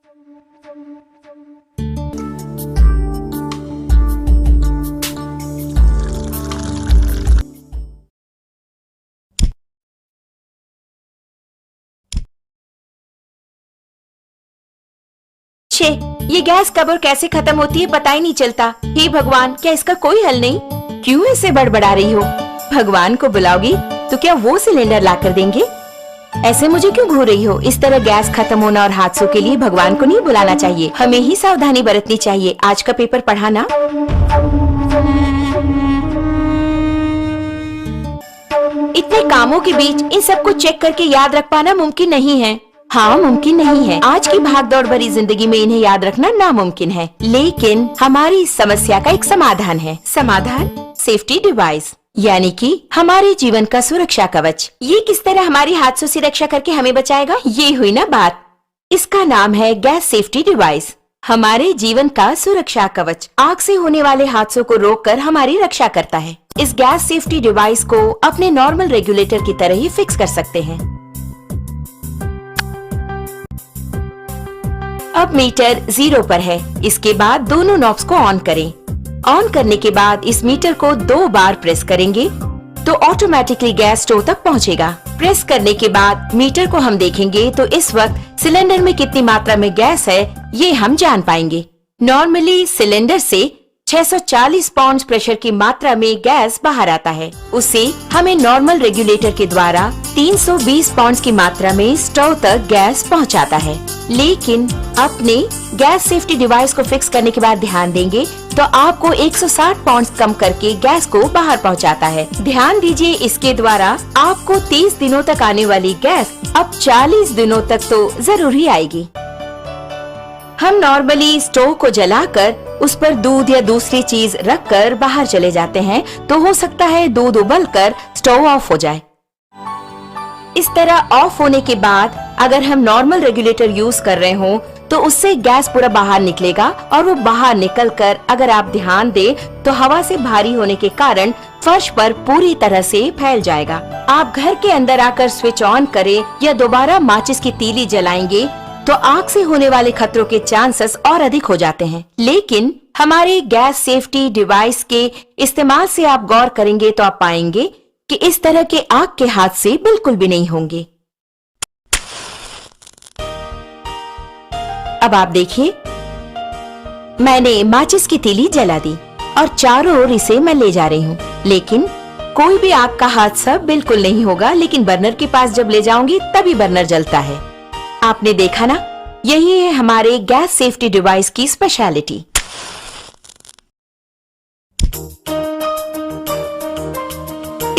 छे, ये गैस कब और कैसे खत्म होती है पता ही नहीं चलता। हे भगवान, क्या इसका कोई हल नहीं? क्यों ऐसे बड़बड़ा रही हो? भगवान को बुलाओगी तो क्या वो सिलेंडर ला कर देंगे? ऐसे मुझे क्यों घूर रही हो? इस तरह गैस खत्म होना और हादसों के लिए भगवान को नहीं बुलाना चाहिए, हमें ही सावधानी बरतनी चाहिए। आज का पेपर पढ़ा ना? इतने कामों के बीच इन सबको चेक करके याद रख पाना मुमकिन नहीं है। हाँ, मुमकिन नहीं है। आज की भागदौड़ भरी जिंदगी में इन्हें याद रखना नामुमकिन है, लेकिन हमारी इस समस्या का एक समाधान है। समाधान? सेफ्टी डिवाइस, यानी कि हमारे जीवन का सुरक्षा कवच। ये किस तरह हमारी हादसों से रक्षा करके हमें बचाएगा? ये हुई ना बात। इसका नाम है गैस सेफ्टी डिवाइस, हमारे जीवन का सुरक्षा कवच। आग से होने वाले हादसों को रोककर हमारी रक्षा करता है। इस गैस सेफ्टी डिवाइस को अपने नॉर्मल रेगुलेटर की तरह ही फिक्स कर सकते हैं। अब मीटर 0 पर है। इसके बाद दोनों नॉब्स को ऑन करें। ऑन करने के बाद इस मीटर को 2 बार प्रेस करेंगे तो ऑटोमेटिकली गैस स्टोव तक पहुंचेगा। प्रेस करने के बाद मीटर को हम देखेंगे तो इस वक्त सिलेंडर में कितनी मात्रा में गैस है ये हम जान पाएंगे। नॉर्मली सिलेंडर से 640 पाउंड प्रेशर की मात्रा में गैस बाहर आता है। उसे हमें नॉर्मल रेगुलेटर के द्वारा 320 पाउंड की मात्रा में स्टोव तक गैस पहुंचाता है। लेकिन अपने गैस सेफ्टी डिवाइस को फिक्स करने के बाद ध्यान देंगे तो आपको 160 पाउंड कम करके गैस को बाहर पहुंचाता है। ध्यान दीजिए, इसके द्वारा आपको 30 दिनों तक आने वाली गैस अब 40 दिनों तक तो जरूर ही आएगी। हम नॉर्मली स्टोव को जलाकर उस पर दूध या दूसरी चीज रखकर बाहर चले जाते हैं तो हो सकता है दूध उबलकर स्टोव ऑफ हो जाए। इस तरह ऑफ होने के बाद अगर हम नॉर्मल रेगुलेटर यूज कर रहे हो तो उससे गैस पूरा बाहर निकलेगा और वो बाहर निकलकर अगर आप ध्यान दें तो हवा से भारी होने के कारण फर्श पर पूरी तरह से फैल जाएगा। आप घर के अंदर आकर स्विच ऑन करें या दोबारा माचिस की तीली जलाएंगे तो आग से होने वाले खतरों के चांसेस और अधिक हो जाते हैं। लेकिन हमारे गैस सेफ्टी डिवाइस के इस्तेमाल से आप गौर करेंगे तो आप पाएंगे कि इस तरह के आग के हादसे बिल्कुल भी नहीं होंगे। अब आप देखिए, मैंने माचिस की तीली जला दी और चारों ओर इसे मैं ले जा रही हूँ, लेकिन कोई भी आग का हादसा बिल्कुल नहीं होगा। लेकिन बर्नर के पास जब ले जाऊंगी तभी बर्नर जलता है। आपने देखा ना, यही है हमारे गैस सेफ्टी डिवाइस की स्पेशलिटी।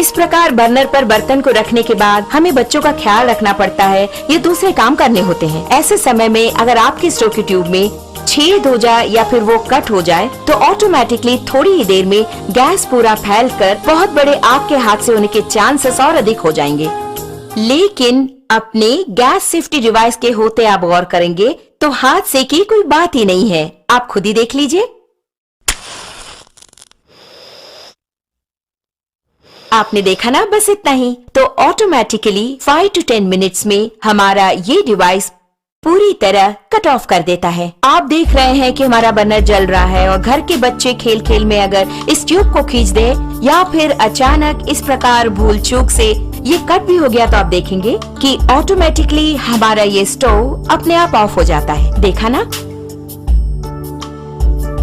इस प्रकार बर्नर पर बर्तन को रखने के बाद हमें बच्चों का ख्याल रखना पड़ता है या दूसरे काम करने होते हैं। ऐसे समय में अगर आपके स्टोव की ट्यूब में छेद हो जाए या फिर वो कट हो जाए तो ऑटोमेटिकली थोड़ी ही देर में गैस पूरा फैलकर बहुत बड़े आग के हादसे होने के चांसेस और अधिक हो जाएंगे। लेकिन अपने गैस सेफ्टी डिवाइस के होते आप गौर करेंगे तो हादसे की कोई बात ही नहीं है। आप खुद ही देख लीजिए। आपने देखा ना, बस इतना ही। तो ऑटोमेटिकली 5 to 10 मिनट्स में हमारा ये डिवाइस पूरी तरह कट ऑफ कर देता है। आप देख रहे हैं कि हमारा बर्नर जल रहा है और घर के बच्चे खेल खेल में अगर इस ट्यूब को खींच दे या फिर अचानक इस प्रकार भूल चूक से ये कट भी हो गया तो आप देखेंगे कि ऑटोमेटिकली हमारा ये स्टोव अपने आप ऑफ हो जाता है। देखा ना,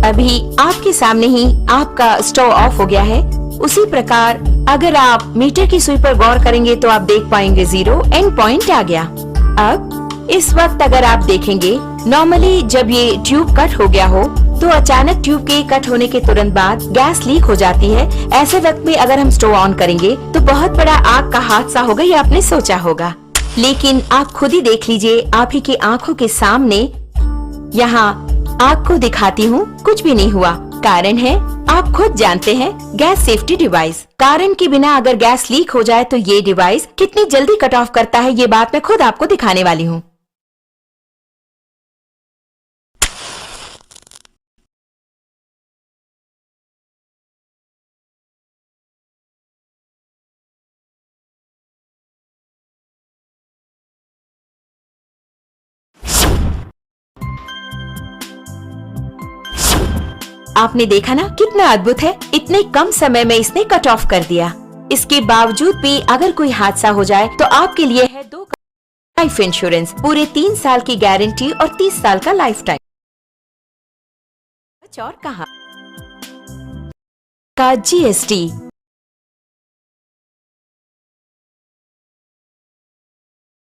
अभी आपके सामने ही आपका स्टोव ऑफ हो गया है। उसी प्रकार अगर आप मीटर की सुई पर गौर करेंगे तो आप देख पाएंगे 0 एंड पॉइंट आ गया। अब इस वक्त अगर आप देखेंगे, नॉर्मली जब ये ट्यूब कट हो गया हो तो अचानक ट्यूब के कट होने के तुरंत बाद गैस लीक हो जाती है। ऐसे वक्त में अगर हम स्टोव ऑन करेंगे तो बहुत बड़ा आग का हादसा होगा, ये आपने सोचा होगा। लेकिन आप खुद ही देख लीजिए, आप ही की आंखों के सामने यहाँ आग को दिखाती हूँ, कुछ भी नहीं हुआ। कारण है, आप खुद जानते हैं, गैस सेफ्टी डिवाइस। कारण के बिना अगर गैस लीक हो जाए तो ये डिवाइस कितनी जल्दी कट ऑफ करता है, ये बात मैं खुद आपको दिखाने वाली हूँ। आपने देखा ना कितना अद्भुत है, इतने कम समय में इसने कट ऑफ कर दिया। इसके बावजूद भी अगर कोई हादसा हो जाए तो आपके लिए है 2 लाइफ इंश्योरेंस, पूरे 3 साल की गारंटी और 30 साल का लाइफ टाइम। और कहा का GST